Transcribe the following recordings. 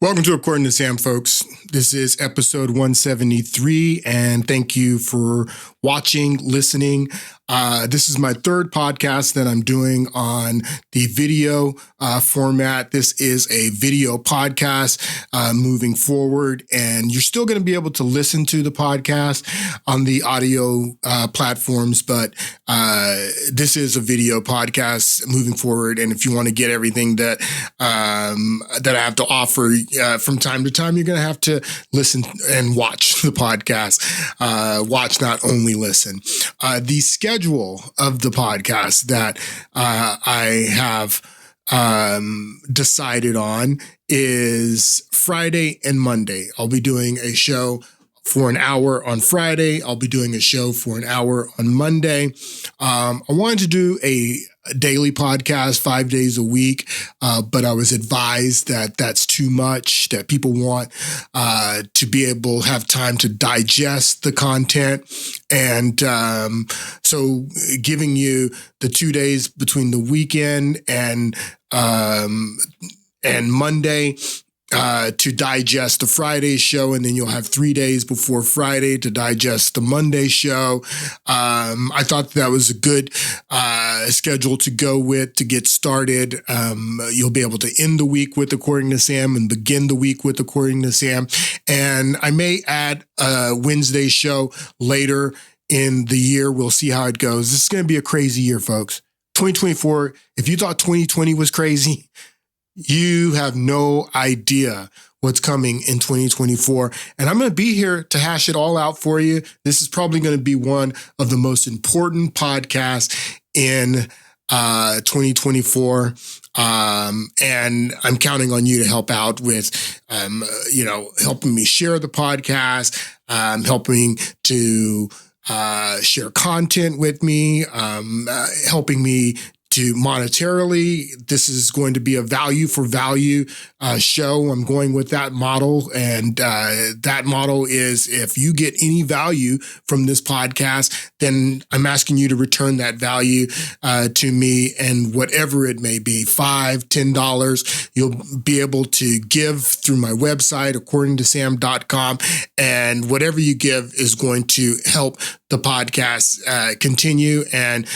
Welcome to According to Sam, folks. This is episode 173, and thank you for watching, listening. This is my third podcast that I'm doing on the video format. This is a video podcast moving forward, and you're still going to be able to listen to the podcast on the audio platforms, but this is a video podcast moving forward. And if you want to get everything that I have to offer from time to time, you're going to have to listen and watch the podcast. Watch, not only listen. The schedule of the podcast that I have decided on is Friday and Monday. I'll be doing a show for an hour on Friday. I'll be doing a show for an hour on Monday. I wanted to do a daily podcast 5 days a week, but I was advised that that's too much, that people want to be able to have time to digest the content. And so giving you the 2 days between the weekend and Monday to digest the Friday show, and then you'll have 3 days before Friday to digest the Monday show. I thought that was a good schedule to go with to get started. You'll be able to end the week with According to Sam and begin the week with According to Sam. And I may add a Wednesday show later in the year. We'll see how it goes. This is going to be a crazy year, folks. 2024, if you thought 2020 was crazy, you have no idea what's coming in 2024. And I'm going to be here to hash it all out for you. This is probably going to be one of the most important podcasts in 2024. And I'm counting on you to help out with, helping me share the podcast, helping to share content with me, helping me to monetarily. This is going to be a value for value show. I'm going with that model. And that model is, if you get any value from this podcast, then I'm asking you to return that value to me, and whatever it may be, $5, $10, you'll be able to give through my website, According2Sam.com. And whatever you give is going to help the podcast continue and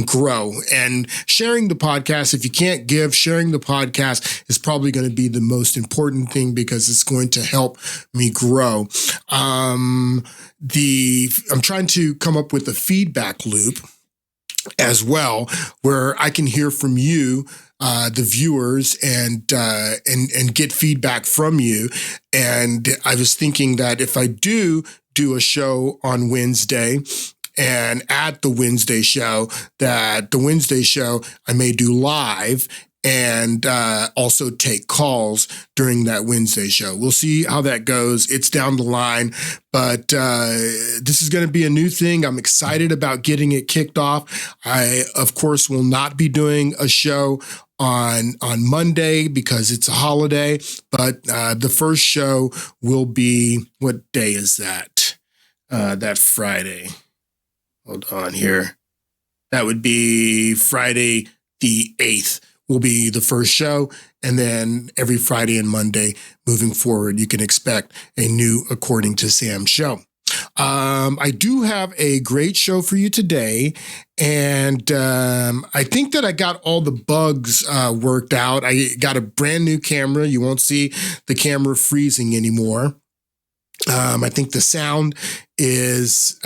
grow. And sharing the podcast, if you can't give, sharing the podcast is probably going to be the most important thing, because it's going to help me grow. I'm trying to come up with a feedback loop as well, where I can hear from you, the viewers, and get feedback from you. And I was thinking that if I do a show on Wednesday, and at the Wednesday show, that the Wednesday show I may do live and also take calls during that Wednesday show. We'll see how that goes. It's down the line, but this is going to be a new thing. I'm excited about getting it kicked off. I, of course, will not be doing a show on Monday because it's a holiday, but the first show will be, what day is that? That Friday. Hold on here. That would be Friday the 8th will be the first show. And then every Friday and Monday moving forward, you can expect a new According to Sam show. I do have a great show for you today. And I think that I got all the bugs worked out. I got a brand new camera. You won't see the camera freezing anymore. I think the sound is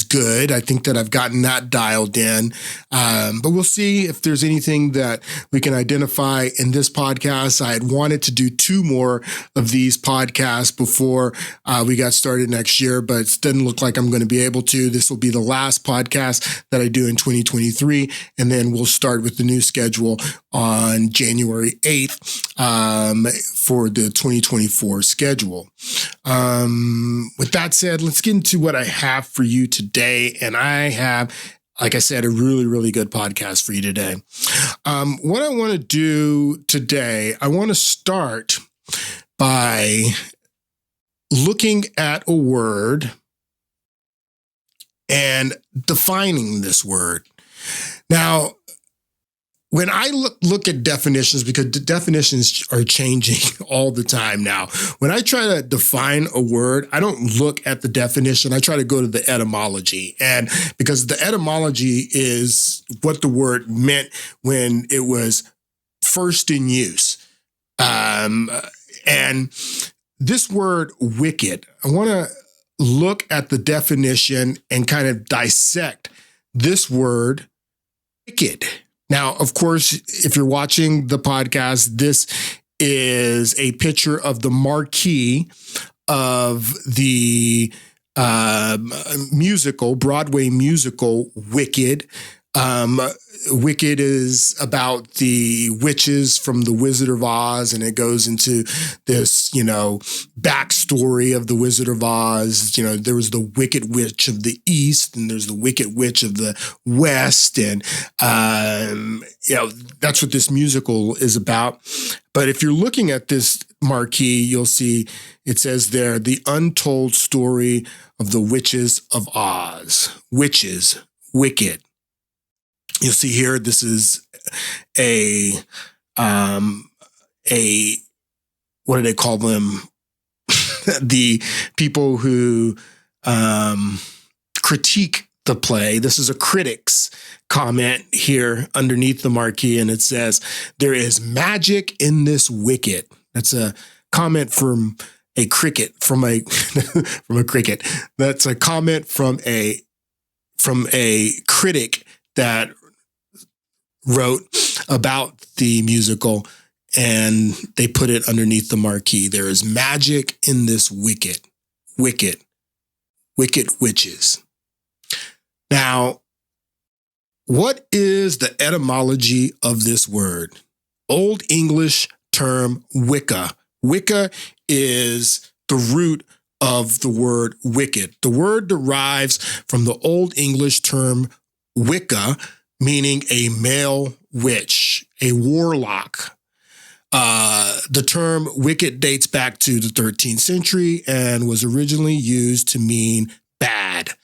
good. I think that I've gotten that dialed in. But we'll see if there's anything that we can identify in this podcast. I had wanted to do 2 more of these podcasts before we got started next year, but it doesn't look like I'm going to be able to. This will be the last podcast that I do in 2023. And then we'll start with the new schedule on January 8th for the 2024 schedule. With that said, let's get into what I have for you today. And I have, like I said, a really, really good podcast for you today. What I want to do today, I want to start by looking at a word and defining this word. Now, when I look at definitions, because the definitions are changing all the time now, when I try to define a word, I don't look at the definition. I try to go to the etymology. And because the etymology is what the word meant when it was first in use. And this word wicked, I want to look at the definition and kind of dissect this word wicked. Now, of course, if you're watching the podcast, this is a picture of the marquee of the Broadway musical, Wicked. Wicked is about the witches from the Wizard of Oz, and it goes into this, backstory of the Wizard of Oz. There was the Wicked Witch of the East, and there's the Wicked Witch of the West, and that's what this musical is about. But if you're looking at this marquee, you'll see it says there, "The Untold Story of the Witches of Oz." Witches, wicked. You'll see here, this is a what do they call them? The people who critique the play. This is a critic's comment here underneath the marquee, and it says, "There is magic in this wicked." That's a comment from a cricket, from a cricket. That's a comment from a critic that wrote about the musical, and they put it underneath the marquee. There is magic in this wicked witches. Now, what is the etymology of this word? Old English term Wicca. Wicca is the root of the word wicked. The word derives from the Old English term Wicca, meaning a male witch, a warlock. The term wicked dates back to the 13th century and was originally used to mean bad.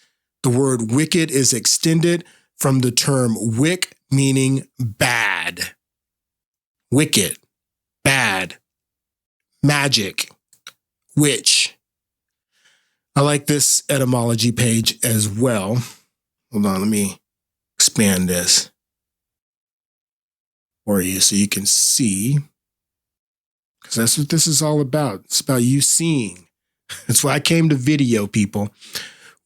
The word wicked is extended from the term wick, meaning bad. Wicked, bad, magic, witch. I like this etymology page as well. Hold on, let me expand this for you so you can see, because that's what this is all about. It's about you seeing. That's why I came to video, people.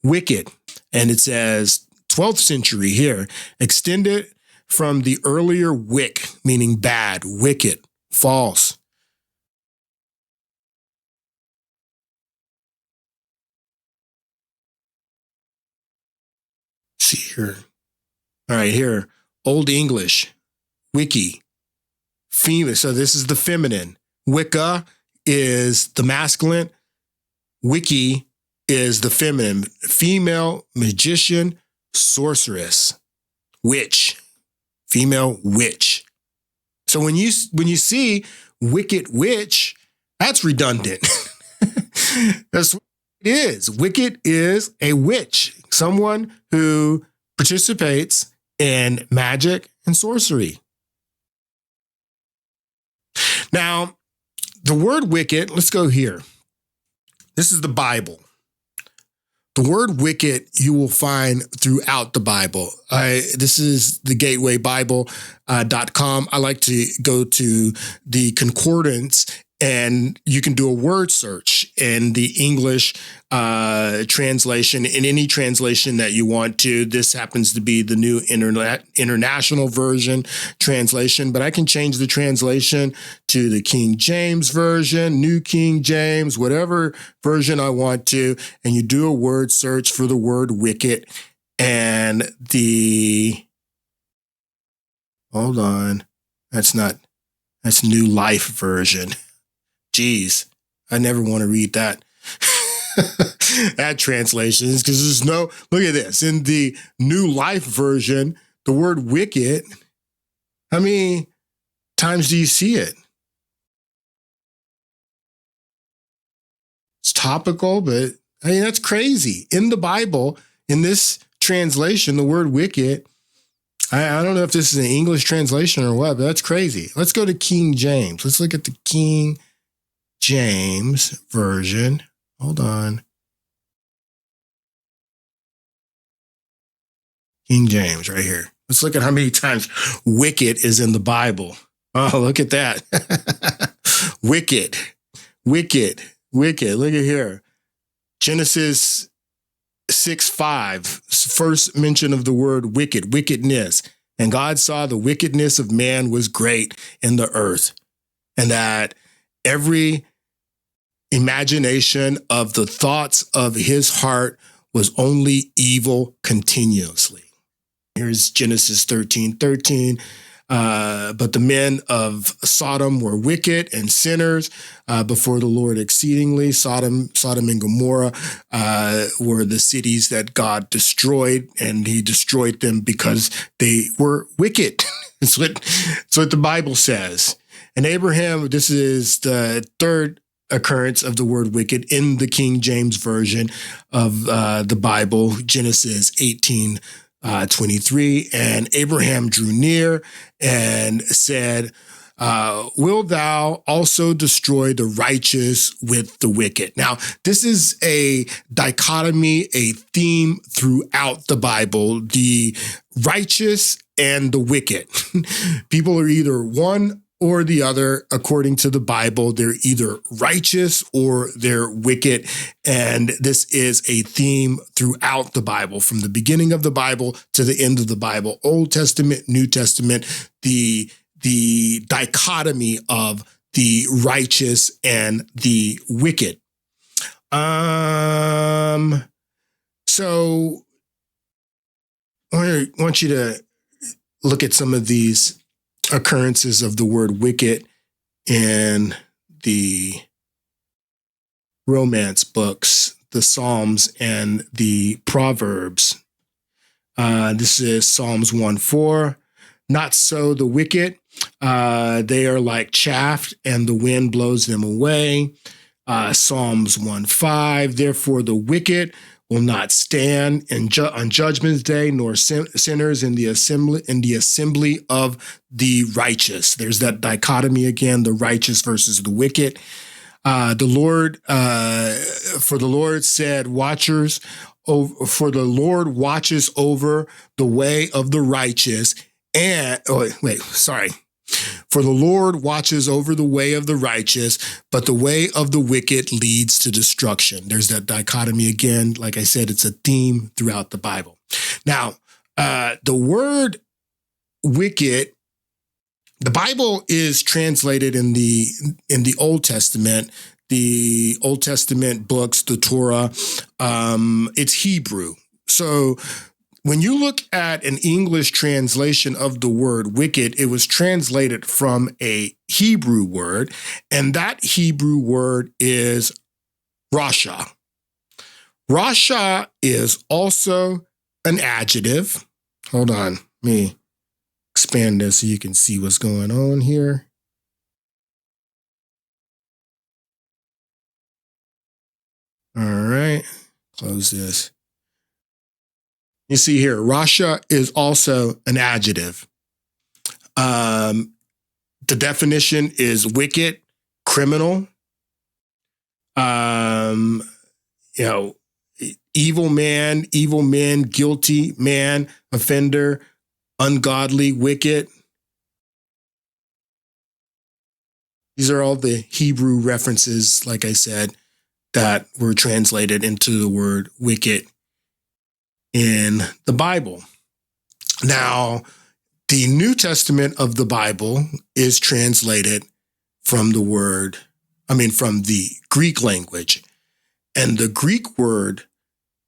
Wicked. And it says 12th century here, extended from the earlier wick, meaning bad, wicked, false. See here. All right, here, Old English, wiki, female. So this is the feminine. Wicca is the masculine. Wiki is the feminine. Female magician, sorceress, witch, female witch. So when you see wicked witch, that's redundant. That's what it is. Wicked is a witch, someone who participates in magic and sorcery. Now, the word wicked, let's go here. This is the Bible. The word wicked you will find throughout the Bible. This is the gatewaybible.com. I like to go to the concordance, and you can do a word search in the English translation, in any translation that you want to. This happens to be the new international version translation, but I can change the translation to the King James version, New King James, whatever version I want to. And you do a word search for the word wicked, and hold on, that's New Life version. Geez, I never want to read that. That translation is because there's no, look at this. In the New Life version, the word wicked, how many times do you see it? It's topical, but I mean, that's crazy. In the Bible, in this translation, the word wicked, I don't know if this is an English translation or what, but that's crazy. Let's go to King James. Let's look at the King James version. Hold on. King James right here. Let's look at how many times wicked is in the Bible. Oh, look at that. Wicked. Look at here. Genesis 6:5, first mention of the word wicked, wickedness. And God saw the wickedness of man was great in the earth, and that every imagination of the thoughts of his heart was only evil continuously. Here's Genesis 13:13. But the men of Sodom were wicked and sinners before the Lord exceedingly. Sodom and Gomorrah were the cities that God destroyed, and he destroyed them because they were wicked. That's what the Bible says. And Abraham, this is the third occurrence of the word wicked in the King James version of the Bible, Genesis 18:23. And Abraham drew near and said, will thou also destroy the righteous with the wicked? Now, this is a dichotomy, a theme throughout the Bible, the righteous and the wicked. People are either one or the other. According to the Bible, they're either righteous or they're wicked. And this is a theme throughout the Bible, from the beginning of the Bible to the end of the Bible, Old Testament, New Testament, the dichotomy of the righteous and the wicked. So I want you to look at some of these occurrences of the word wicked in the romance books, the Psalms and the Proverbs. This is Psalms 1:4. Not so the wicked. They are like chaff, and the wind blows them away. Psalms 1:5. Therefore the wicked will not stand on judgment's day, nor sinners in the assembly of the righteous. There's that dichotomy again, the righteous versus the wicked. For the Lord said, for the Lord watches over the way of the righteous, For the Lord watches over the way of the righteous, but the way of the wicked leads to destruction. There's that dichotomy again. Like I said, it's a theme throughout the Bible. Now, the word wicked, the Bible is translated in the Old Testament, the Old Testament books, the Torah. It's Hebrew. So when you look at an English translation of the word wicked, it was translated from a Hebrew word, and that Hebrew word is rasha. Rasha is also an adjective. Hold on, let me expand this so you can see what's going on here. All right, close this. You see here, rasha is also an adjective. The definition is wicked, criminal, evil man, guilty man, offender, ungodly, wicked. These are all the Hebrew references, like I said, that were translated into the word wicked in the Bible. Now, the New Testament of the Bible is translated from the Greek language. And the Greek word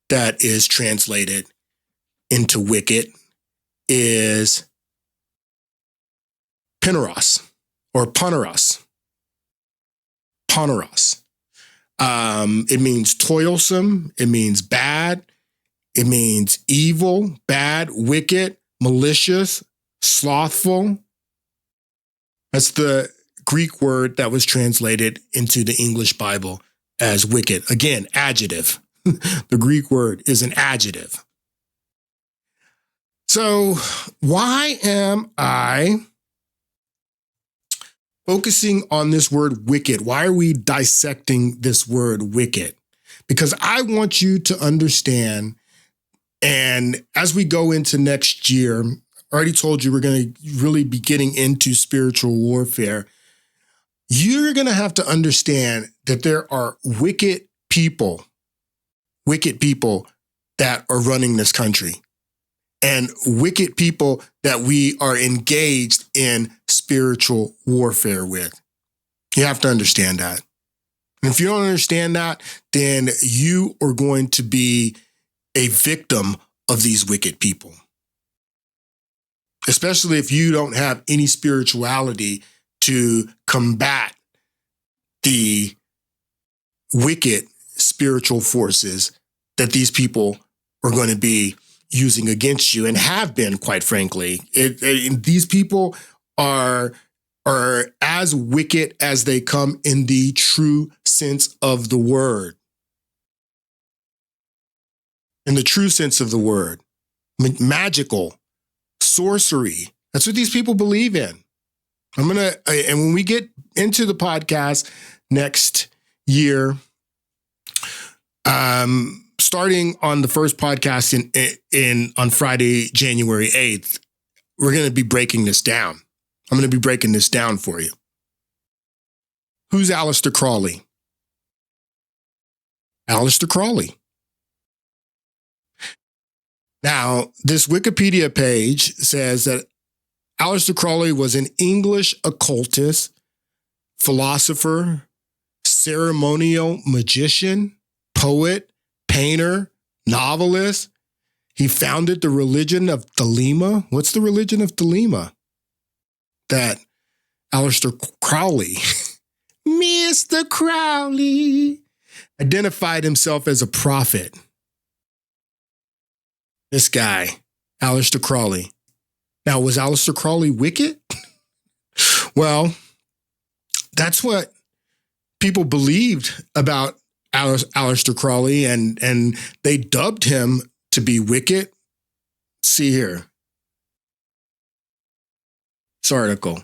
that is translated into wicked is poneros or poneros. Poneros. It means toilsome. It means bad. It means evil, bad, wicked, malicious, slothful. That's the Greek word that was translated into the English Bible as wicked. Again, adjective. The Greek word is an adjective. So why am I focusing on this word wicked? Why are we dissecting this word wicked? Because I want you to understand, and as we go into next year, I already told you we're going to really be getting into spiritual warfare. You're going to have to understand that there are wicked people that are running this country, and wicked people that we are engaged in spiritual warfare with. You have to understand that. And if you don't understand that, then you are going to be a victim of these wicked people. Especially if you don't have any spirituality to combat the wicked spiritual forces that these people are going to be using against you and have been, quite frankly. These people are as wicked as they come in the true sense of the word. In the true sense of the word. Magical, sorcery. That's what these people believe in. And when we get into the podcast next year, starting on the first podcast on Friday, January 8th, we're going to be breaking this down. I'm going to be breaking this down for you. Who's Aleister Crowley? Aleister Crowley. Now, this Wikipedia page says that Aleister Crowley was an English occultist, philosopher, ceremonial magician, poet, painter, novelist. He founded the religion of Thelema. What's the religion of Thelema? That Aleister Crowley, Mr. Crowley, identified himself as a prophet. This guy, Aleister Crowley. Now, was Aleister Crowley wicked? Well, that's what people believed about Aleister Crowley, and they dubbed him to be wicked. See here. This article.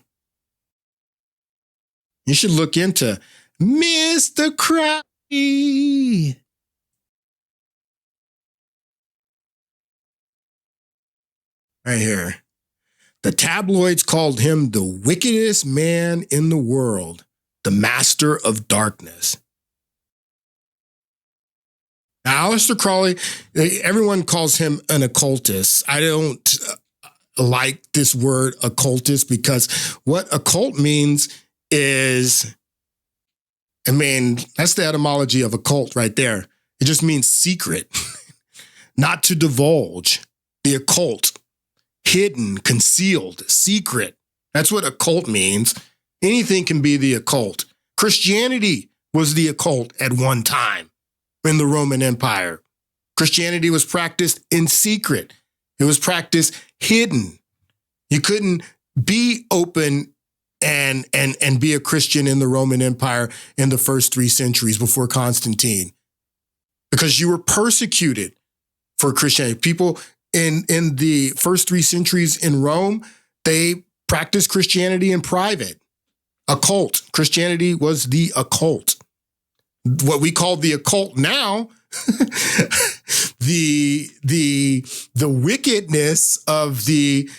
You should look into Mr. Crowley. Right here. The tabloids called him the wickedest man in the world, the master of darkness. Now, Aleister Crowley, everyone calls him an occultist. I don't like this word occultist because what occult means is, that's the etymology of occult right there. It just means secret, not to divulge. The occult, hidden, concealed, secret. That's what occult means. Anything can be the occult. Christianity was the occult at one time in the Roman Empire. Christianity was practiced in secret. It was practiced hidden. You couldn't be open and be a Christian in the Roman Empire in the first 3 centuries before Constantine, because you were persecuted for Christianity. People in the first 3 centuries in Rome, they practiced Christianity in private. Occult. Christianity was the occult. What we call the occult now, the wickedness of the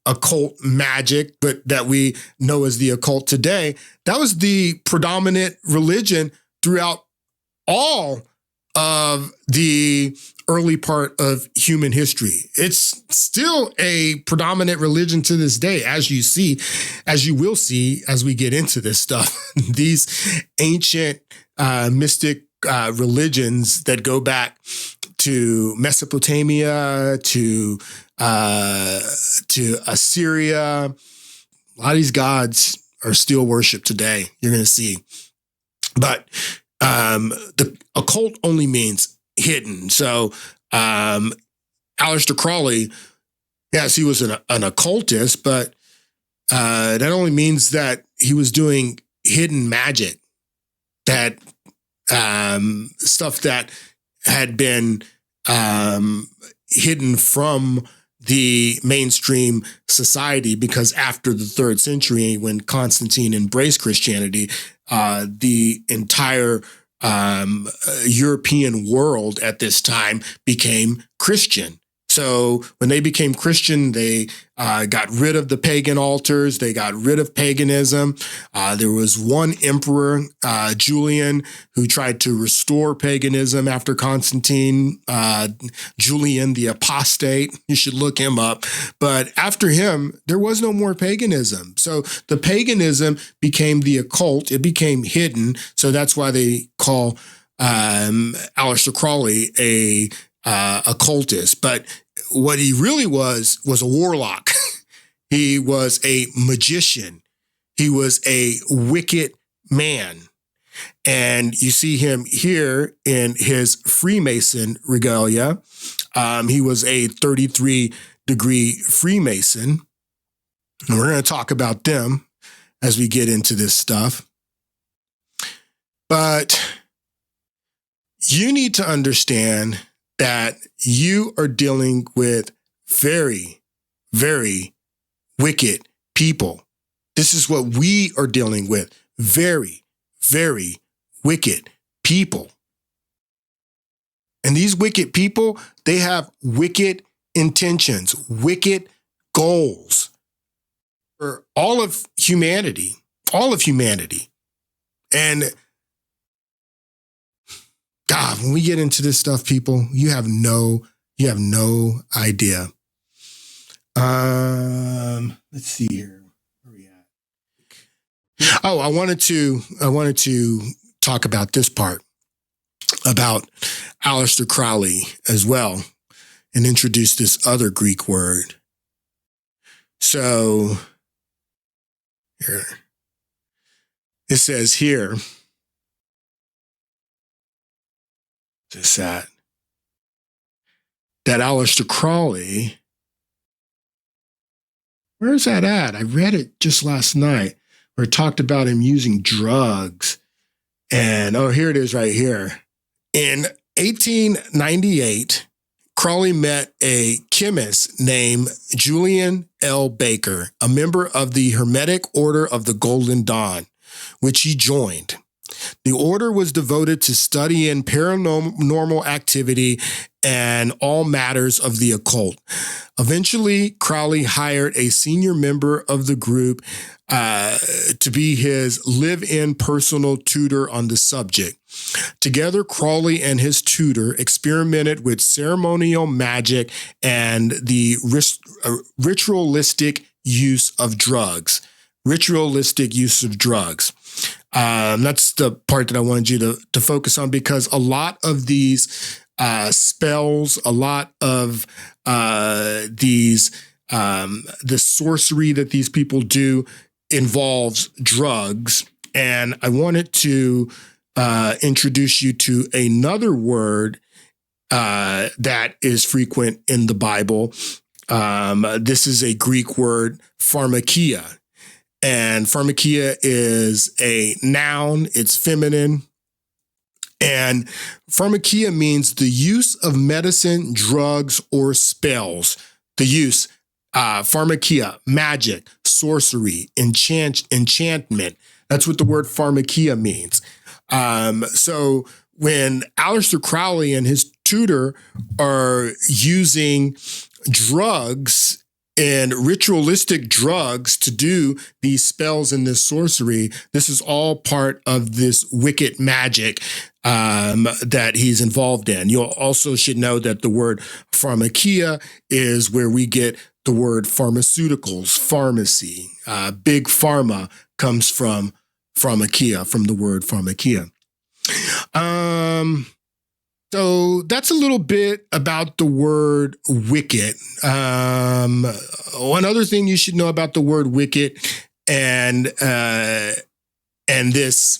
occult magic, but that we know as the occult today, that was the predominant religion throughout all of the early part of human history. It's still a predominant religion to this day, as you will see as we get into this stuff. These ancient mystic religions that go back to Mesopotamia, to Assyria, a lot of these gods are still worshipped today. You're going to see. But the occult only means hidden. So Aleister Crowley, yes, he was an occultist, but that only means that he was doing hidden magic, that stuff that had been hidden from the mainstream society, because after the 3rd century, when Constantine embraced Christianity, the entire European world at this time became Christian. So when they became Christian, they got rid of the pagan altars. They got rid of paganism. There was one emperor, Julian, who tried to restore paganism after Constantine, Julian the Apostate. You should look him up. But after him, there was no more paganism. So the paganism became the occult. It became hidden. So that's why they call Aleister Crowley a occultist. But what he really was a warlock. He was a magician. He was a wicked man. And you see him here in his Freemason regalia. He was a 33-degree Freemason. And we're going to talk about them as we get into this stuff. But you need to understand that you are dealing with very, very wicked people. This is what we are dealing with. Very, very wicked people. And these wicked people, they have wicked intentions, wicked goals for all of humanity. And God, when we get into this stuff, people, you have no idea. Let's see here. Where are we at? Oh, I wanted to talk about this part about Aleister Crowley as well, and introduce this other Greek word. So here it says here. That Aleister Crowley, where's that at? I read it just last night where it talked about him using drugs. And here it is right here. In 1898, Crowley met a chemist named Julian L. Baker, a member of the Hermetic Order of the Golden Dawn, which he joined. The order was devoted to studying paranormal activity and all matters of the occult. Eventually, Crowley hired a senior member of the group to be his live-in personal tutor on the subject. Together, Crowley and his tutor experimented with ceremonial magic and the ritualistic use of drugs. That's the part that I wanted you to focus on, because a lot of these spells, a lot of the sorcery that these people do involves drugs. And I wanted to introduce you to another word that is frequent in the Bible. This is a Greek word, pharmakia. And pharmakia is a noun. It's feminine. And pharmakia means the use of medicine, drugs, or spells. The use, pharmakia, magic, sorcery, enchantment. That's what the word pharmakia means. So when Aleister Crowley and his tutor are using drugs and ritualistic drugs to do these spells and this sorcery, this is all part of this wicked magic that he's involved in. You also should know that the word pharmakia is where we get the word pharmaceuticals, pharmacy. Big pharma comes from pharmakia, from the word pharmakia. So that's a little bit about the word wicked. One other thing you should know about the word wicked and this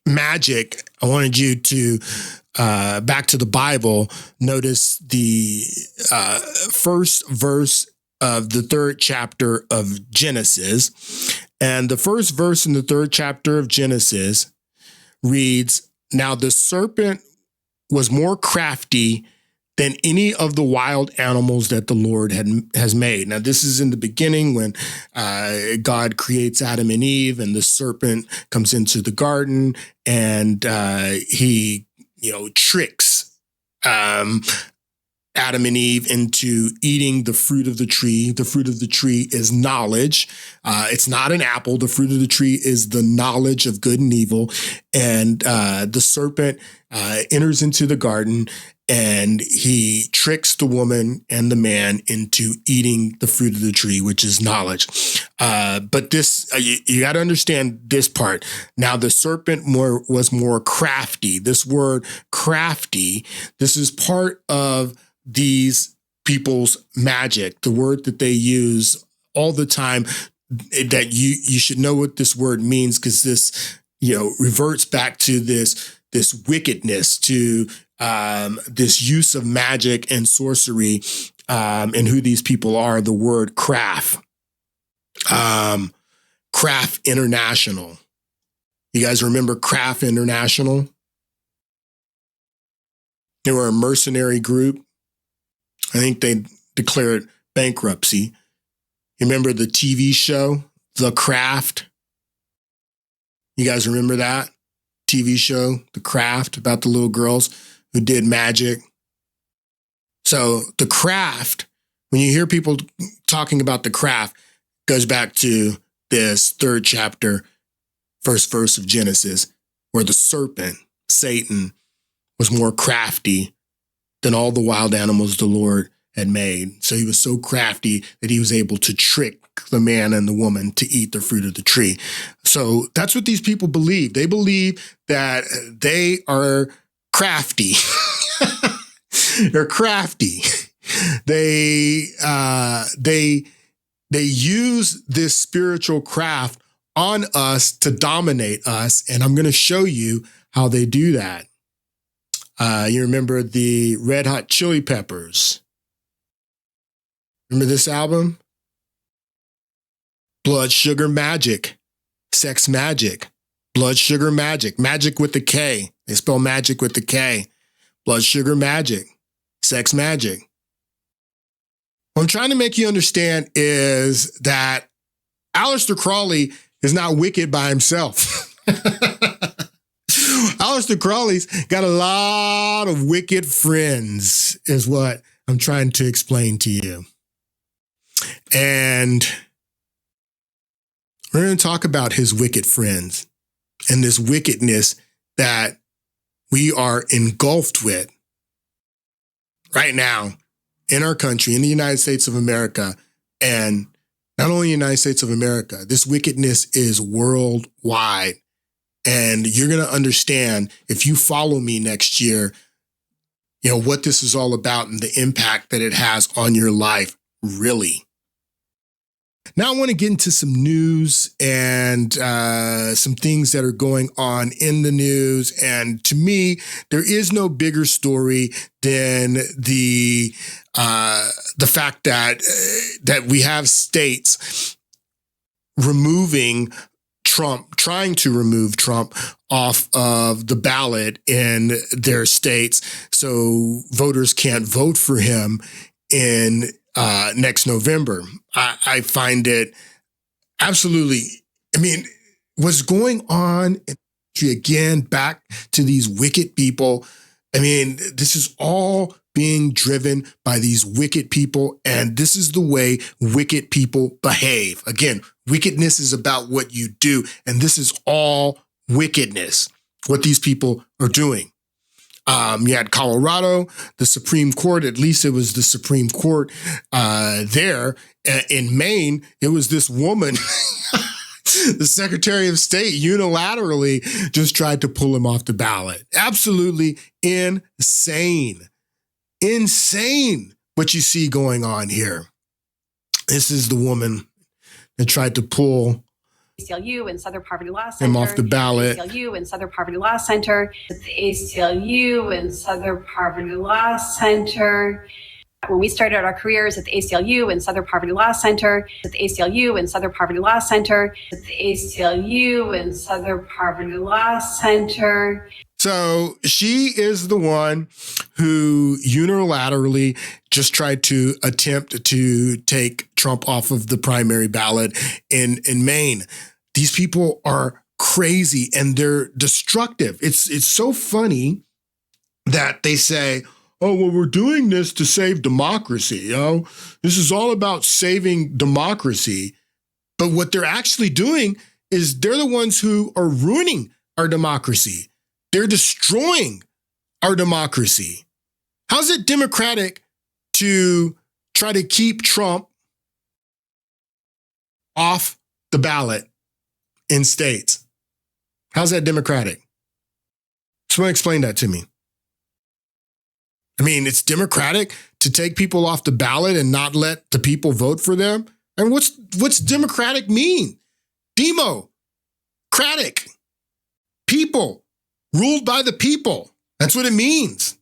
magic, I wanted you to, back to the Bible, notice the first verse of the 3rd chapter of Genesis. And the first verse in the 3rd chapter of Genesis reads, "Now the serpent was more crafty than any of the wild animals that the Lord has made. Now, this is in the beginning when God creates Adam and Eve, and the serpent comes into the garden, and he, tricks Adam and Eve into eating the fruit of the tree. The fruit of the tree is knowledge. It's not an apple. The fruit of the tree is the knowledge of good and evil. And the serpent enters into the garden, and he tricks the woman and the man into eating the fruit of the tree, which is knowledge. But this, you got to understand this part. Now, the serpent was more crafty. This word crafty, this is part of these people's magic, the word that they use all the time, that you should know what this word means, because this, reverts back to this wickedness, to this use of magic and sorcery, and who these people are. The word craft, Craft International. You guys remember Craft International? They were a mercenary group. I think they declared bankruptcy. You remember the TV show, The Craft? You guys remember that TV show, The Craft, about the little girls who did magic? So the craft, when you hear people talking about the craft, goes back to this 3rd chapter, 1st verse of Genesis, where the serpent, Satan, was more crafty than all the wild animals the Lord had made. So he was so crafty that he was able to trick the man and the woman to eat the fruit of the tree. So that's what these people believe. They believe that they are crafty. They're crafty. They use this spiritual craft on us to dominate us. And I'm going to show you how they do that. You remember the Red Hot Chili Peppers? Remember this album? Blood Sugar Magic, Sex Magic, Blood Sugar Magic, magic with the K. They spell magic with the K. Blood Sugar Magic, Sex Magic. What I'm trying to make you understand is that Aleister Crowley is not wicked by himself. Aleister Crowley's got a lot of wicked friends, is what I'm trying to explain to you. And we're going to talk about his wicked friends and this wickedness that we are engulfed with right now in our country, in the United States of America. And not only the United States of America, this wickedness is worldwide. And you're going to understand, if you follow me next year, what this is all about and the impact that it has on your life, really. Now I want to get into some news and some things that are going on in the news. And to me, there is no bigger story than the fact that we have states removing Trump, trying to remove Trump off of the ballot in their states, so voters can't vote for him in next November. I find it absolutely, what's going on again, back to these wicked people. This is all being driven by these wicked people, and this is the way wicked people behave. Again, wickedness is about what you do, and this is all wickedness, what these people are doing. You had Colorado, the Supreme Court, at least it was the Supreme Court there. In Maine, it was this woman, the Secretary of State, unilaterally just tried to pull him off the ballot. Absolutely insane. Insane what you see going on here. This is the woman that tried to pull ACLU and Southern Poverty Law Center. Him off the ballot. ACLU and Southern Poverty Law Center. The ACLU and Southern Poverty Law Center. When we started our careers at the ACLU and Southern Poverty Law Center, at the ACLU and Southern Poverty Law Center, at the ACLU and Southern Poverty Law Center. So she is the one who unilaterally just tried to attempt to take Trump off of the primary ballot in Maine. These people are crazy and they're destructive. It's so funny that they say, oh, well, we're doing this to save democracy. This is all about saving democracy. But what they're actually doing is they're the ones who are ruining our democracy. They're destroying our democracy. How's it democratic to try to keep Trump off the ballot in states? How's that democratic? Someone explain that to me. I mean, it's democratic to take people off the ballot and not let the people vote for them. And what's democratic mean? Democratic. People. Ruled by the people. That's what it means.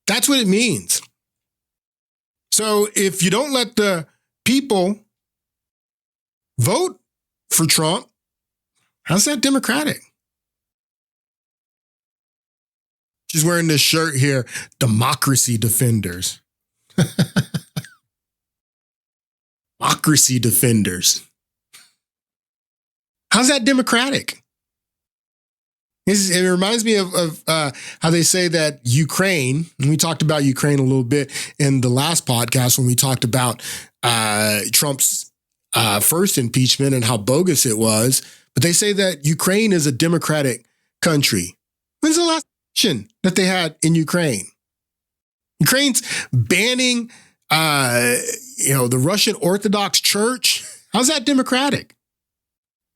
That's what it means. So if you don't let the people vote for Trump, how's that democratic? She's wearing this shirt here, Democracy Defenders. Democracy Defenders. How's that democratic? It reminds me of how they say that Ukraine, and we talked about Ukraine a little bit in the last podcast when we talked about Trump's first impeachment and how bogus it was. But they say that Ukraine is a democratic country. When's the last election that they had in Ukraine? Ukraine's banning, the Russian Orthodox Church. How's that democratic?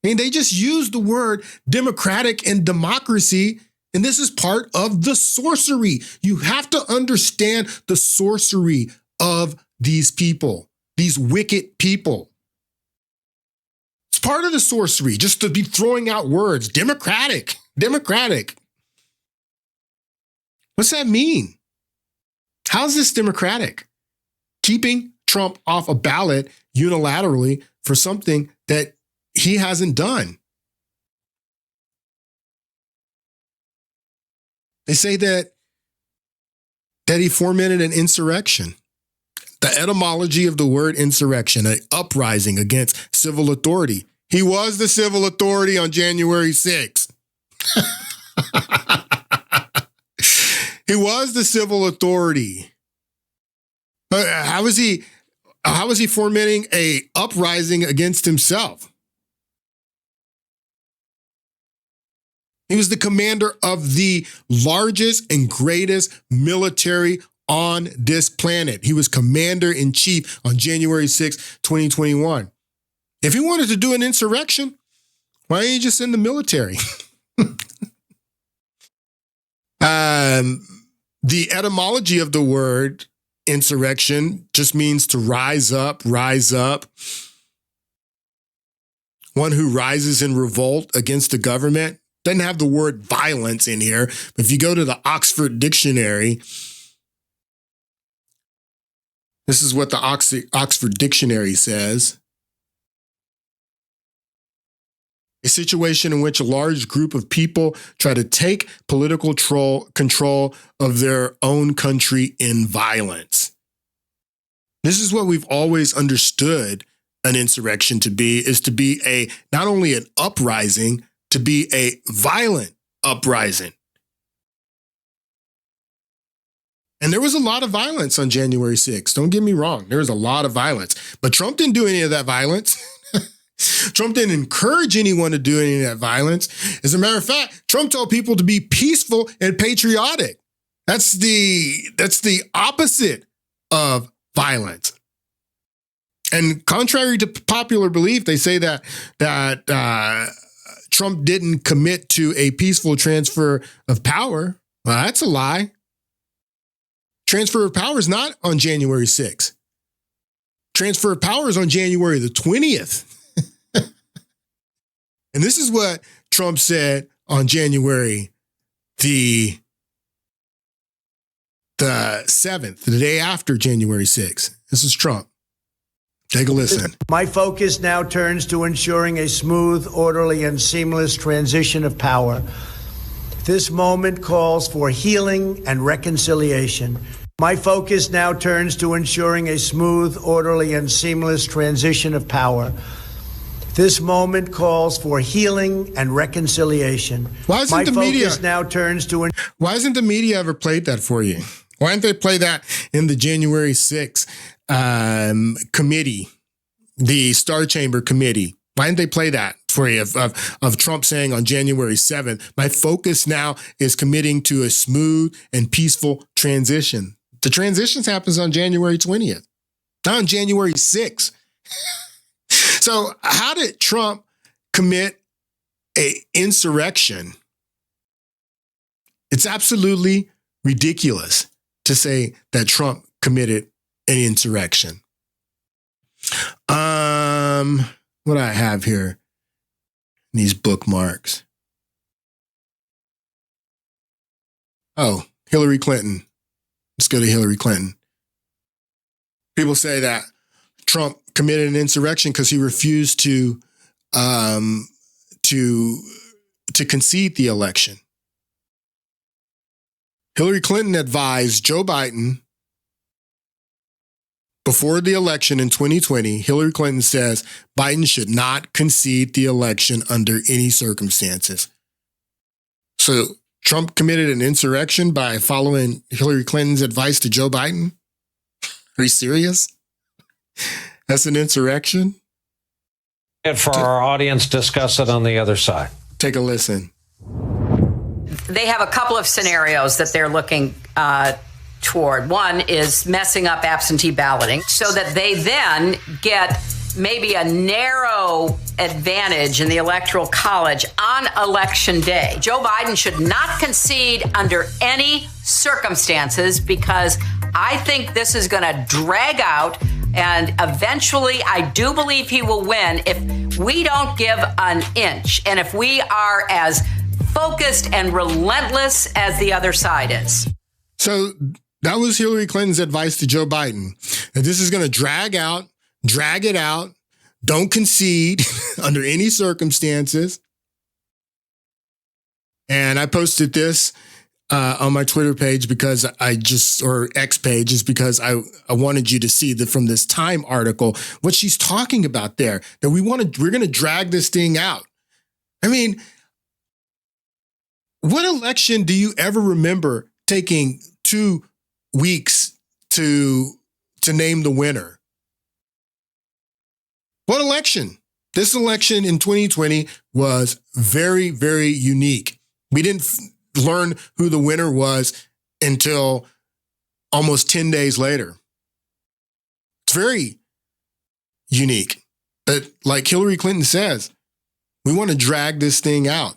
I mean, they just use the word democratic and democracy, and this is part of the sorcery. You have to understand the sorcery of these people, these wicked people. It's part of the sorcery, just to be throwing out words, democratic. What's that mean? How's this democratic? Keeping Trump off a ballot unilaterally for something that he hasn't done. They say that he fomented an insurrection. The etymology of the word insurrection, an uprising against civil authority. He was the civil authority on January 6th. He was the civil authority. How was he fomenting a uprising against himself? He was the commander of the largest and greatest military on this planet. He was commander-in-chief on January 6, 2021. If he wanted to do an insurrection, why didn't he just send the military? The etymology of the word insurrection just means to rise up. One who rises in revolt against the government. Doesn't have the word violence in here. But if you go to the Oxford Dictionary, this is what the Oxford Dictionary says. A situation in which a large group of people try to take political control of their own country in violence. This is what we've always understood an insurrection to be, is to be not only an uprising, to be a violent uprising. And there was a lot of violence on January 6th. Don't get me wrong. There was a lot of violence. But Trump didn't do any of that violence. Trump didn't encourage anyone to do any of that violence. As a matter of fact, Trump told people to be peaceful and patriotic. That's the opposite of violence. And contrary to popular belief, they say that Trump didn't commit to a peaceful transfer of power. Well, that's a lie. Transfer of power is not on January 6th. Transfer of power is on January the 20th. And this is what Trump said on January the 7th, the day after January 6th. This is Trump. Take a listen. My focus now turns to ensuring a smooth, orderly, and seamless transition of power. This moment calls for healing and reconciliation. My focus now turns to ensuring a smooth, orderly, and seamless transition of power. This moment calls for healing and reconciliation. Why isn't My the media focus now turns to Why hasn't the media ever played that for you? Why didn't they play that in the January 6th committee, the Star Chamber committee? Why didn't they play that for you of Trump saying on January 7th, my focus now is committing to a smooth and peaceful transition? The transitions happens on January 20th, not on January 6th. So how did Trump commit an insurrection? It's absolutely ridiculous to say that Trump committed an insurrection. What do I have here? These bookmarks. Oh, Hillary Clinton. Let's go to Hillary Clinton. People say that Trump committed an insurrection because he refused to concede the election. Hillary Clinton advised Joe Biden before the election in 2020. Hillary Clinton says Biden should not concede the election under any circumstances. So Trump committed an insurrection by following Hillary Clinton's advice to Joe Biden? Are you serious? That's an insurrection? For our audience, discuss it on the other side. Take a listen. They have a couple of scenarios that they're looking toward. One is messing up absentee balloting so that they then get maybe a narrow advantage in the Electoral College on Election Day. Joe Biden should not concede under any circumstances because I think this is going to drag out, and eventually I do believe he will win if we don't give an inch and if we are as focused and relentless as the other side is. So that was Hillary Clinton's advice to Joe Biden, that this is going to drag it out, don't concede under any circumstances. And I posted this on my Twitter page because or X page, is because I wanted you to see that from this Time article, what she's talking about there, that we're going to drag this thing out. I mean, what election do you ever remember taking 2 weeks to name the winner? What election? This election in 2020 was very, very unique. We didn't learn who the winner was until almost 10 days later. It's very unique. But like Hillary Clinton says, we want to drag this thing out.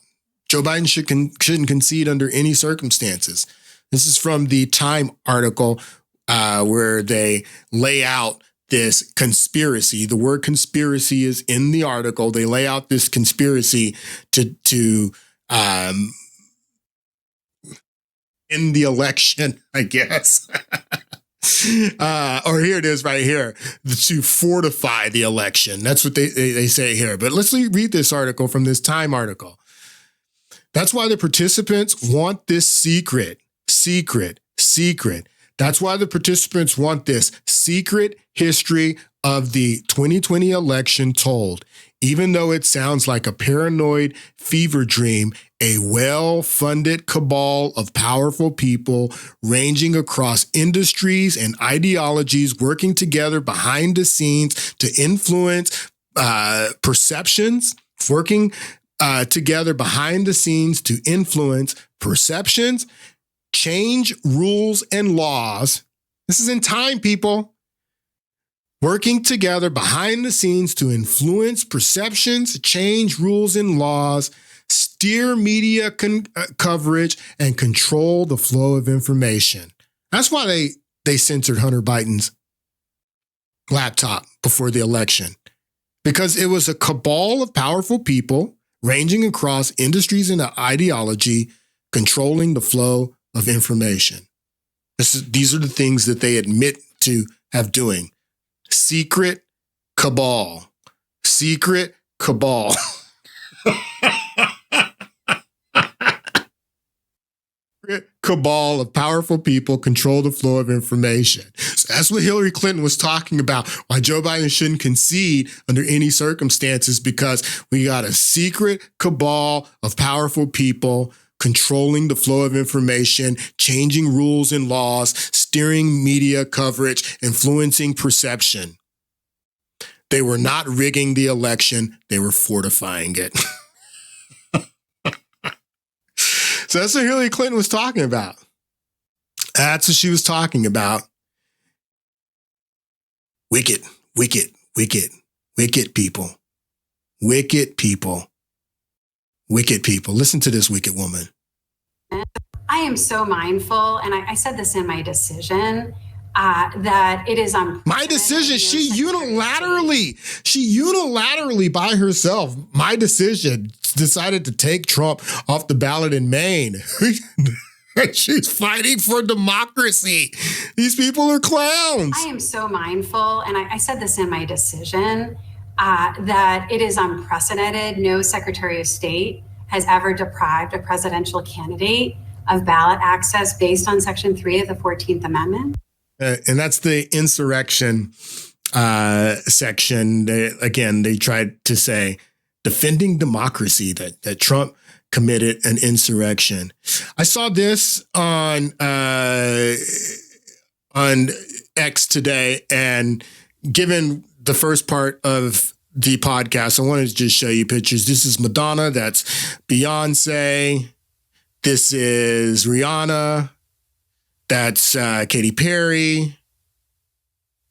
Joe Biden shouldn't concede under any circumstances. This is from the Time article where they lay out this conspiracy. The word conspiracy is in the article. They lay out this conspiracy to in the election, I guess. Or here it is right here, to fortify the election. That's what they say here. But let's read this article from this Time article. That's why the participants want this secret. That's why the participants want this secret history of the 2020 election told. Even though it sounds like a paranoid fever dream, a well-funded cabal of powerful people ranging across industries and ideologies working together behind the scenes to influence perceptions, working together behind the scenes to influence perceptions, change rules and laws. This is in Time, people. Working together behind the scenes to influence perceptions, change rules and laws, steer media coverage, and control the flow of information. That's why they censored Hunter Biden's laptop before the election, because it was a cabal of powerful people ranging across industries and ideology, controlling the flow of information. These are the things that they admit to have doing. Secret cabal, secret cabal. Cabal of powerful people control the flow of information. So that's what Hillary Clinton was talking about, why Joe Biden shouldn't concede under any circumstances, because we got a secret cabal of powerful people controlling the flow of information, changing rules and laws, steering media coverage, influencing perception. They were not rigging the election, they were fortifying it. So that's what Hillary Clinton was talking about. That's what she was talking about. Wicked, wicked, wicked, wicked people. Wicked people. Wicked people. Listen to this wicked woman. I am so mindful, and I said this in my decision, that it is on my decision. She unilaterally by herself, my decision, decided to take Trump off the ballot in Maine. She's fighting for democracy. These people are clowns. I am so mindful, and I said this in my decision, that it is unprecedented. No Secretary of State has ever deprived a presidential candidate of ballot access based on Section 3 of the 14th Amendment. And that's the insurrection section. They tried to say defending democracy, that Trump committed an insurrection. I saw this on X today, and given the first part of the podcast, I wanted to just show you pictures. This is Madonna. That's Beyonce. This is Rihanna. That's Katy Perry.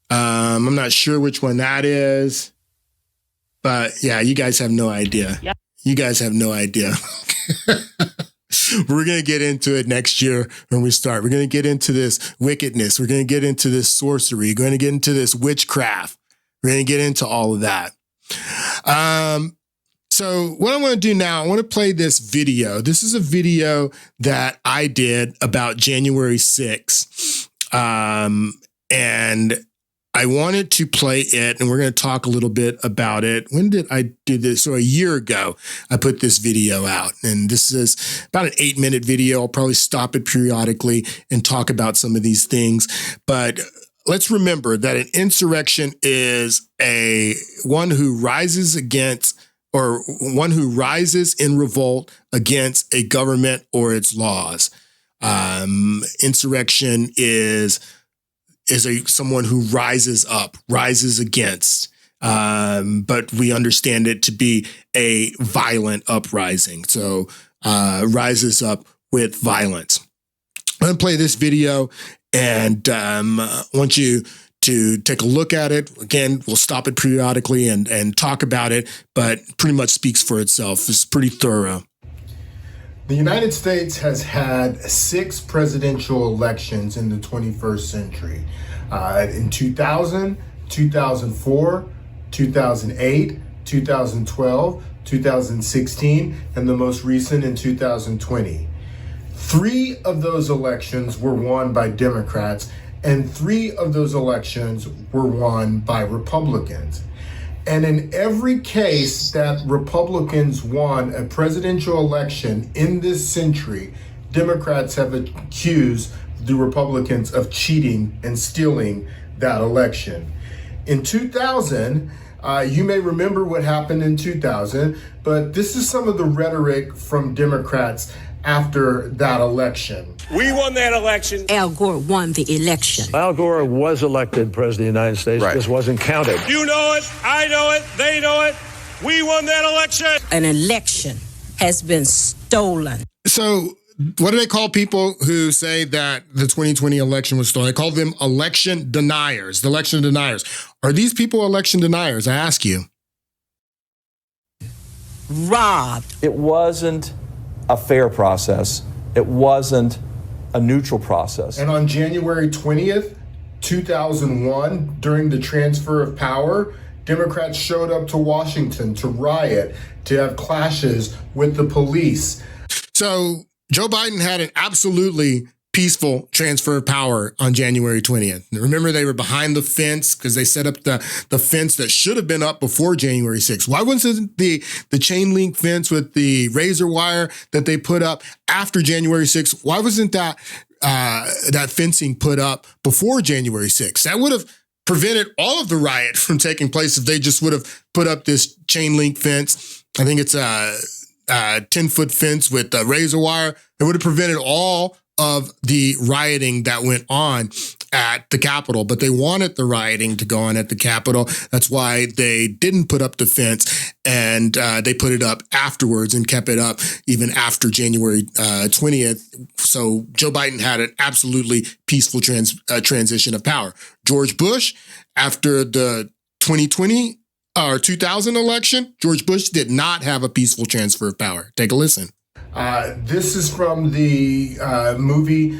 I'm not sure which one that is, but yeah, you guys have no idea. Yep. You guys have no idea. We're going to get into it next year when we start. We're going to get into this wickedness. We're going to get into this sorcery. We're going to get into this witchcraft. We're going to get into all of that. So what I want to do now, I want to play this video. This is a video that I did about January 6th. And I wanted to play it, and we're going to talk a little bit about it. When did I do this? So a year ago, I put this video out, and this is about an 8-minute video. I'll probably stop it periodically and talk about some of these things. But let's remember that an insurrection is one who rises against, or one who rises in revolt against a government or its laws. Insurrection is someone who rises up, rises against, but we understand it to be a violent uprising. So rises up with violence. I'm going to play this video, and I want you to take a look at it. Again, we'll stop it periodically and talk about it, but pretty much speaks for itself. It's pretty thorough. The United States has had 6 presidential elections in the 21st century. In 2000, 2004, 2008, 2012, 2016, and the most recent in 2020. 3 of those elections were won by Democrats, and 3 of those elections were won by Republicans. And in every case that Republicans won a presidential election in this century, Democrats have accused the Republicans of cheating and stealing that election. In 2000, you may remember what happened in 2000, but this is some of the rhetoric from Democrats after that election. We won that election. Al Gore won the election. Al Gore was elected president of the United States. Right. This wasn't counted. You know it, I know it, they know it. We won that election. An election has been stolen. So what do they call people who say that the 2020 election was stolen? They call them election deniers, the election deniers. Are these people election deniers? I ask you. Robbed. It wasn't a fair process. It wasn't a neutral process. And on January 20th, 2001, during the transfer of power, Democrats showed up to Washington to riot, to have clashes with the police. So Joe Biden had an absolutely peaceful transfer of power on January 20th. Remember, they were behind the fence because they set up the fence that should have been up before January 6th. Why wasn't the chain link fence with the razor wire that they put up after January 6th? Why wasn't that fencing put up before January 6th? That would have prevented all of the riot from taking place if they just would have put up this chain link fence. I think it's a 10-foot fence with razor wire. It would have prevented all of the rioting that went on at the Capitol, but they wanted the rioting to go on at the Capitol. That's why they didn't put up the fence, and they put it up afterwards and kept it up even after January 20th. So Joe Biden had an absolutely peaceful transition of power. George Bush, after the 2020 or 2000 election, George Bush did not have a peaceful transfer of power. Take a listen. This is from the movie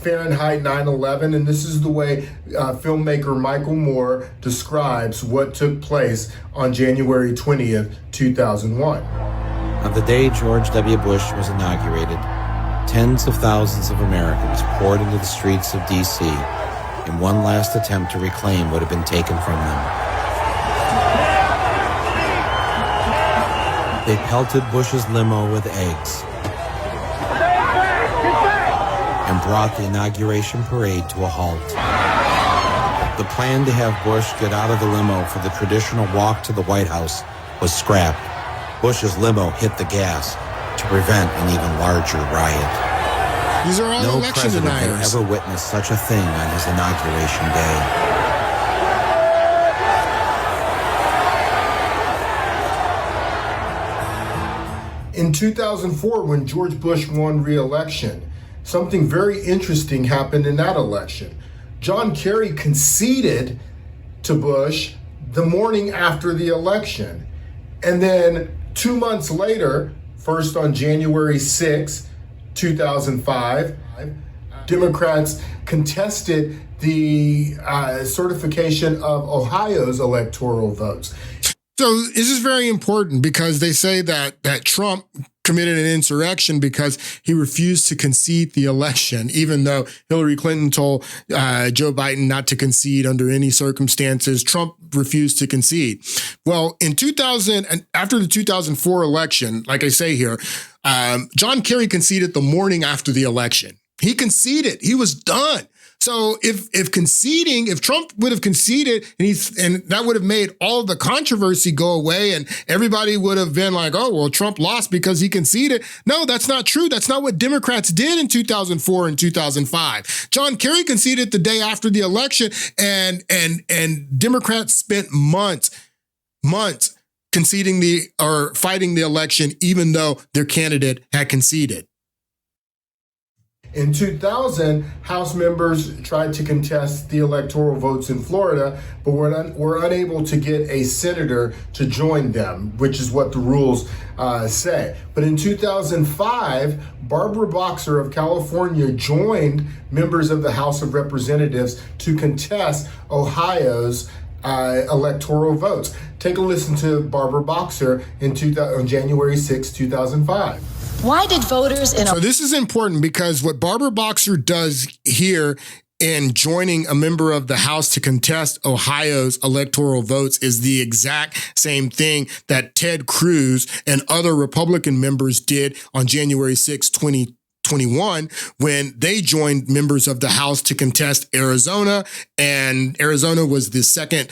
Fahrenheit 9/11, and this is the way filmmaker Michael Moore describes what took place on January 20th, 2001. On the day George W. Bush was inaugurated, tens of thousands of Americans poured into the streets of D.C. in one last attempt to reclaim what had been taken from them. They pelted Bush's limo with eggs and brought the inauguration parade to a halt. The plan to have Bush get out of the limo for the traditional walk to the White House was scrapped. Bush's limo hit the gas to prevent an even larger riot. These are all no election president deniers. had ever witnessed such a thing on his inauguration day. In 2004, when George Bush won re-election, something very interesting happened in that election. John Kerry conceded to Bush the morning after the election. And then 2 months later, first on January 6, 2005, Democrats contested the certification of Ohio's electoral votes. So this is very important because they say that Trump committed an insurrection because he refused to concede the election, even though Hillary Clinton told Joe Biden not to concede under any circumstances. Trump refused to concede. Well, in 2000, and after the 2004 election, like I say here, John Kerry conceded the morning after the election. He conceded. He was done. So if Trump would have conceded and that would have made all of the controversy go away and everybody would have been like, oh, well, Trump lost because he conceded. No, that's not true. That's not what Democrats did in 2004 and 2005. John Kerry conceded the day after the election and Democrats spent months conceding fighting the election, even though their candidate had conceded. In 2000, House members tried to contest the electoral votes in Florida, but were unable to get a senator to join them, which is what the rules say. But in 2005, Barbara Boxer of California joined members of the House of Representatives to contest Ohio's electoral votes. Take a listen to Barbara Boxer on January 6, 2005. Why did voters So this is important because what Barbara Boxer does here in joining a member of the House to contest Ohio's electoral votes is the exact same thing that Ted Cruz and other Republican members did on January 6, 2021, when they joined members of the House to contest Arizona, and Arizona was the second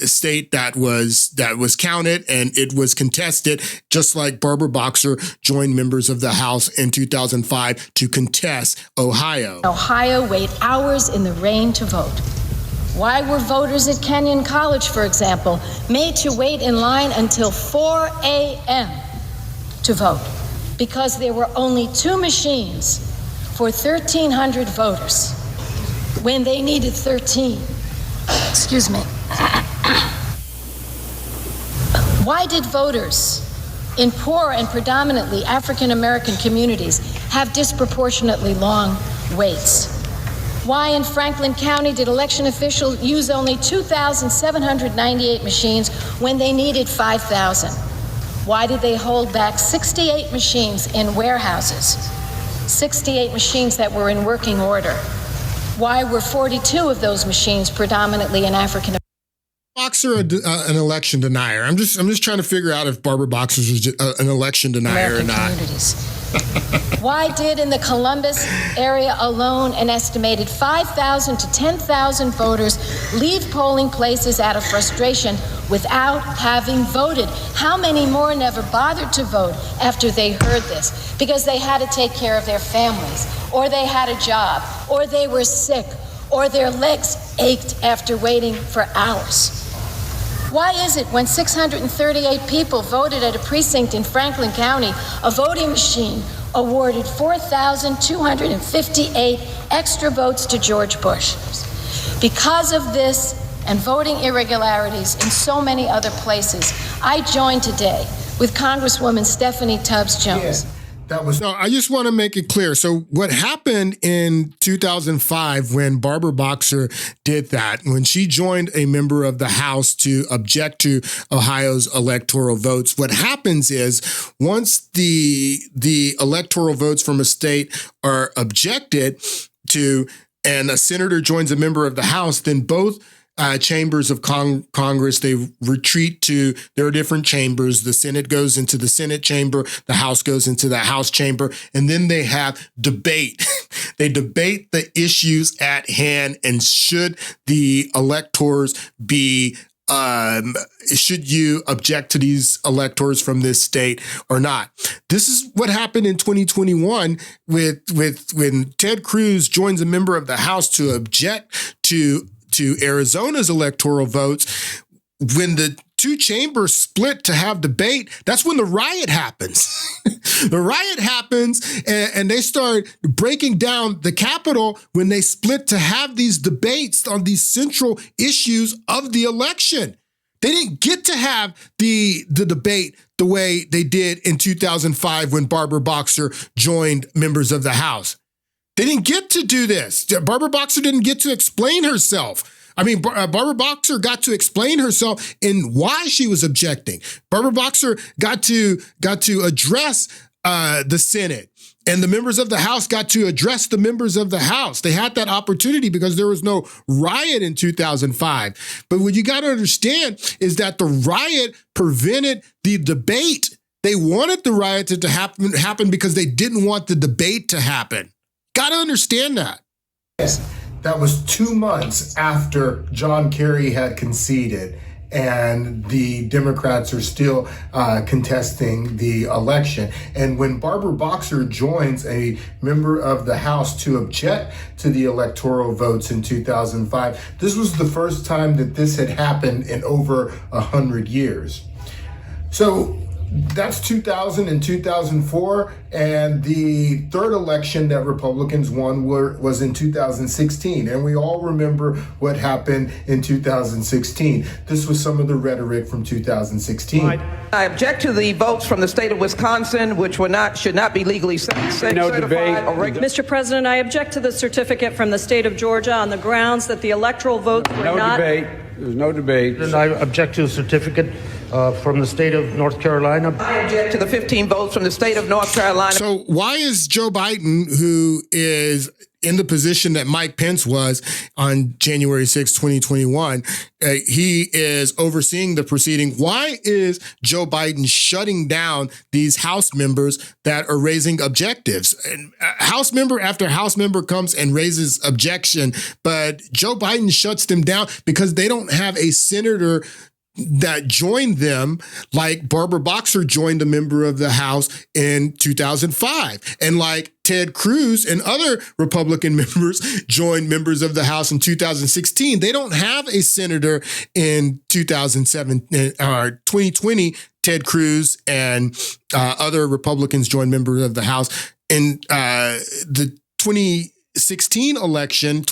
state that was counted, and it was contested, just like Barbara Boxer joined members of the House in 2005 to contest Ohio. Ohio wait hours in the rain to vote? Why were voters at Kenyon College, for example, made to wait in line until 4 a.m. to vote? Because there were only 2 machines for 1,300 voters when they needed 13. Excuse me. Why did voters in poor and predominantly African American communities have disproportionately long waits? Why in Franklin County did election officials use only 2,798 machines when they needed 5,000? Why did they hold back 68 machines in warehouses 68 machines that were in working order? Why were 42 of those machines predominantly in African American? Boxer an election denier? I'm just trying to figure out if Barbara Boxer was an election denier or not. Why did in the Columbus area alone an estimated 5,000 to 10,000 voters leave polling places out of frustration without having voted? How many more never bothered to vote after they heard this because they had to take care of their families, or they had a job, or they were sick, or their legs ached after waiting for hours? Why is it when 638 people voted at a precinct in Franklin County, a voting machine awarded 4,258 extra votes to George Bush? Because of this and voting irregularities in so many other places, I joined today with Congresswoman Stephanie Tubbs Jones. Yeah. So I just want to make it clear. So what happened in 2005 when Barbara Boxer did that, when she joined a member of the House to object to Ohio's electoral votes, what happens is once the electoral votes from a state are objected to and a senator joins a member of the House, then both chambers of Congress, they retreat to their different chambers. The Senate goes into the Senate chamber, the House goes into the House chamber, and then they have debate. They debate the issues at hand, and should the electors be should you object to these electors from this state or not? This is what happened in 2021 with when Ted Cruz joins a member of the House to object to Arizona's electoral votes. When the two chambers split to have debate, that's when the riot happens. The riot happens and they start breaking down the Capitol when they split to have these debates on these central issues of the election. They didn't get to have the debate the way they did in 2005 when Barbara Boxer joined members of the House. They didn't get to do this. Barbara Boxer didn't get to explain herself. I mean, Barbara Boxer got to explain herself in why she was objecting. Barbara Boxer got to address the Senate, and the members of the House got to address the members of the House. They had that opportunity because there was no riot in 2005. But what you got to understand is that the riot prevented the debate. They wanted the riot to happen because they didn't want the debate to happen. Got to understand that. Yes, that was 2 months after John Kerry had conceded, and the Democrats are still contesting the election. And when Barbara Boxer joins a member of the House to object to the electoral votes in 2005, this was the first time that this had happened in over 100 years. So that's 2000 and 2004, and the third election that Republicans won was in 2016, and we all remember what happened in 2016. This was some of the rhetoric from 2016. I object to the votes from the state of Wisconsin, which should not be legally certified. Mr. President, I object to the certificate from the state of Georgia on the grounds that the electoral votes were not... There's no debate. And I object to the certificate from the state of North Carolina. I object to the 15 votes from the state of North Carolina. So why is Joe Biden, who is in the position that Mike Pence was on January 6, 2021, he is overseeing the proceeding. Why is Joe Biden shutting down these House members that are raising objectives? And House member after House member comes and raises objection, but Joe Biden shuts them down because they don't have a senator that joined them, like Barbara Boxer joined a member of the House in 2005. And like Ted Cruz and other Republican members joined members of the House in 2016. They don't have a senator in 2020. Ted Cruz and other Republicans joined members of the House. In the 2016 election,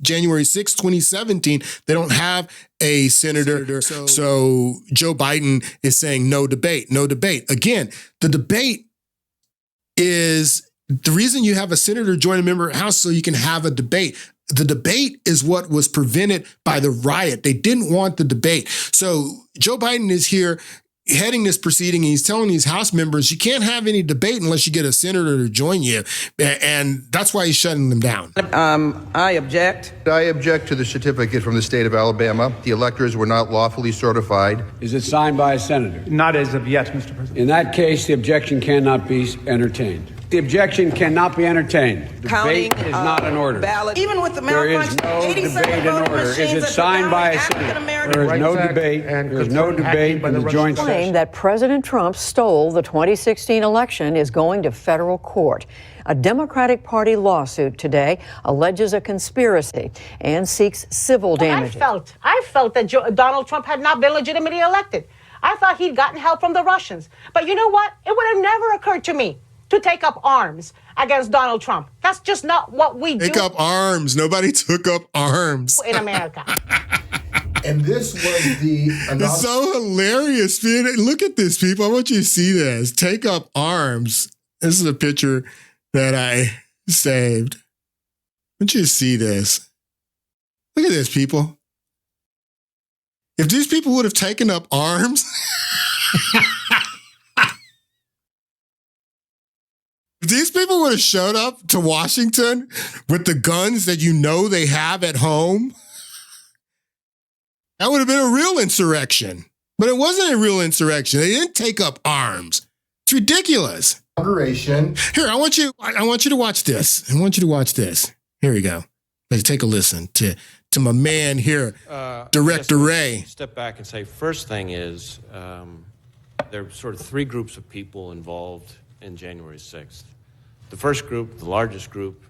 January 6, 2017, they don't have a senator. So Joe Biden is saying no debate, no debate. Again, the debate is the reason you have a senator join a member of the House so you can have a debate. The debate is what was prevented by the riot. They didn't want the debate. So Joe Biden is here. heading this proceeding, and he's telling these House members, you can't have any debate unless you get a senator to join you. And that's why he's shutting them down. I object. I object to the certificate from the state of Alabama. The electors were not lawfully certified. Is it signed by a senator? Not as of yet, Mr. President. In that case, the objection cannot be entertained. The objection cannot be entertained. Debate is not in order. Ballot. Even with the There is no debate in order. Is it signed by a senator? There is no debate. There is no debate in the joint session. Claim that President Trump stole the 2016 election is going to federal court. A Democratic Party lawsuit today alleges a conspiracy and seeks civil damages. I felt that Donald Trump had not been legitimately elected. I thought he'd gotten help from the Russians. But you know what? It would have never occurred to me to take up arms against Donald Trump. That's just not what we do. Take up arms. Nobody took up arms in America. And this was the... It's so hilarious, man. Look at this, people. I want you to see this. Take up arms. This is a picture that I saved. I want you to see this. Look at this, people. If these people would have taken up arms... If these people would have showed up to Washington with the guns that you know they have at home, that would have been a real insurrection. But it wasn't a real insurrection. They didn't take up arms. It's ridiculous. Here, I want you to watch this. I want you to watch this. Here we go. Let's take a listen to my man here, Director Ray. Step back and say, first thing is, there are sort of three groups of people involved in January 6th. The first group, the largest group,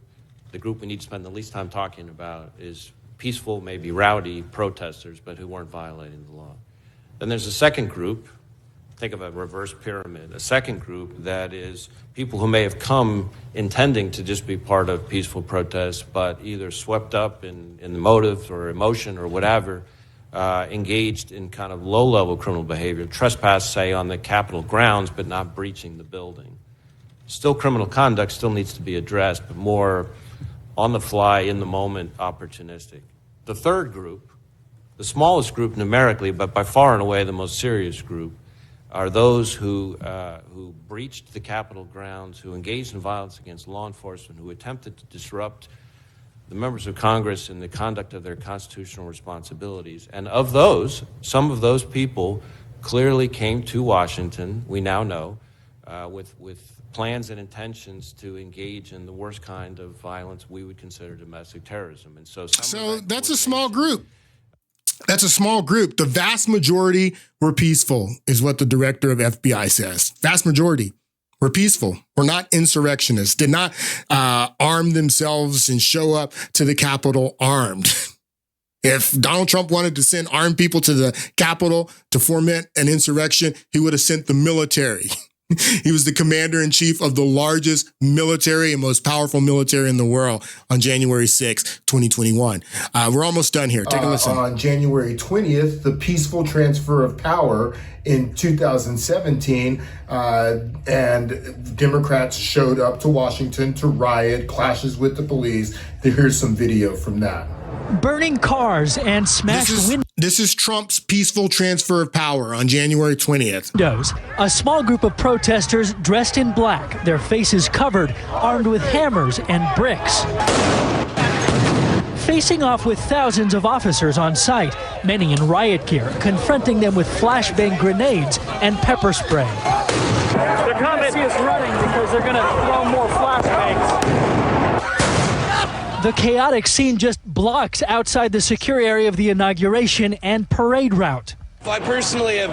the group we need to spend the least time talking about is peaceful, maybe rowdy protesters, but who weren't violating the law. Then there's a second group, think of a reverse pyramid, a second group that is people who may have come intending to just be part of peaceful protests, but either swept up in the motive or emotion or whatever, engaged in kind of low-level criminal behavior, trespass, say, on the Capitol grounds, but not breaching the building. Still criminal conduct still needs to be addressed, but more on the fly, in the moment, opportunistic. The third group, the smallest group numerically, but by far and away the most serious group, are those who breached the Capitol grounds, who engaged in violence against law enforcement, who attempted to disrupt the members of Congress in the conduct of their constitutional responsibilities. And of those, some of those people clearly came to Washington, we now know, with plans and intentions to engage in the worst kind of violence we would consider domestic terrorism. And so that's a small group. That's a small group. The vast majority were peaceful, is what the director of FBI says. Vast majority were peaceful, were not insurrectionists, did not arm themselves and show up to the Capitol armed. If Donald Trump wanted to send armed people to the Capitol to foment an insurrection, he would have sent the military. He was the commander-in-chief of the largest military and most powerful military in the world on January 6, 2021. We're almost done here. Take a listen. On January 20th, the peaceful transfer of power in 2017, and Democrats showed up to Washington to riot, clashes with the police. Here's some video from that. Burning cars and smashed windows. This is Trump's peaceful transfer of power on January 20th. A small group of protesters dressed in black, their faces covered, armed with hammers and bricks. Facing off with thousands of officers on site, many in riot gear, confronting them with flashbang grenades and pepper spray. They're coming. See us running because they're going to throw more flashbangs. The chaotic scene just blocks outside the secure area of the inauguration and parade route. I personally have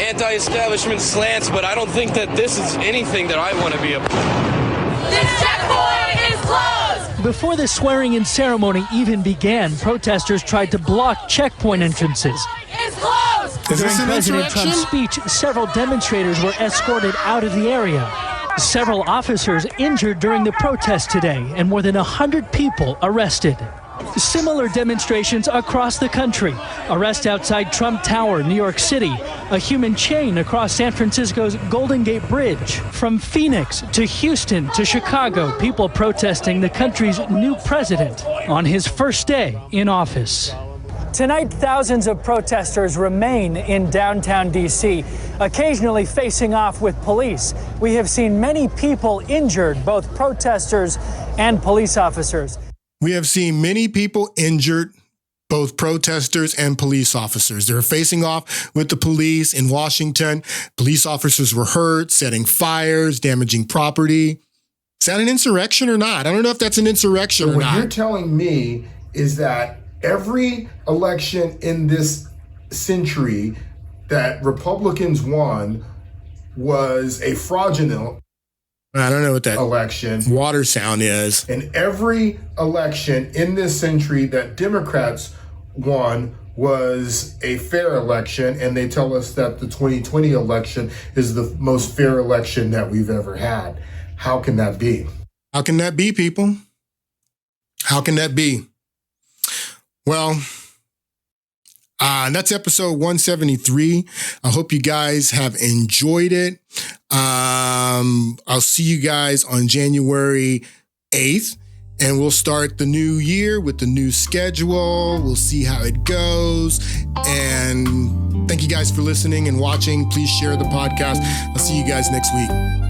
anti-establishment slants, but I don't think that this is anything that I want to be a part of. This checkpoint is closed! Before the swearing-in ceremony even began, protesters tried to block checkpoint entrances. It's closed! During President Trump's speech, several demonstrators were escorted out of the area. Several officers injured during the protest today, and more than 100 people arrested. Similar demonstrations across the country. Arrest outside Trump Tower, New York City. A human chain across San Francisco's Golden Gate Bridge. From Phoenix to Houston to Chicago, people protesting the country's new president on his first day in office. Tonight, thousands of protesters remain in downtown D.C., occasionally facing off with police. We have seen many people injured, both protesters and police officers. We have seen many people injured, both protesters and police officers. They're facing off with the police in Washington. Police officers were hurt, setting fires, damaging property. Is that an insurrection or not? I don't know if that's an insurrection or not. What you're telling me is that every election in this century that Republicans won was a fraudulent I don't know what that election water sound is. And every election in this century that Democrats won was a fair election, and they tell us that the 2020 election is the most fair election that we've ever had. How can that be? How can that be, people? How can that be? Well, that's episode 173. I hope you guys have enjoyed it. I'll see you guys on January 8th, and we'll start the new year with the new schedule. We'll see how it goes. And thank you guys for listening and watching. Please share the podcast. I'll see you guys next week.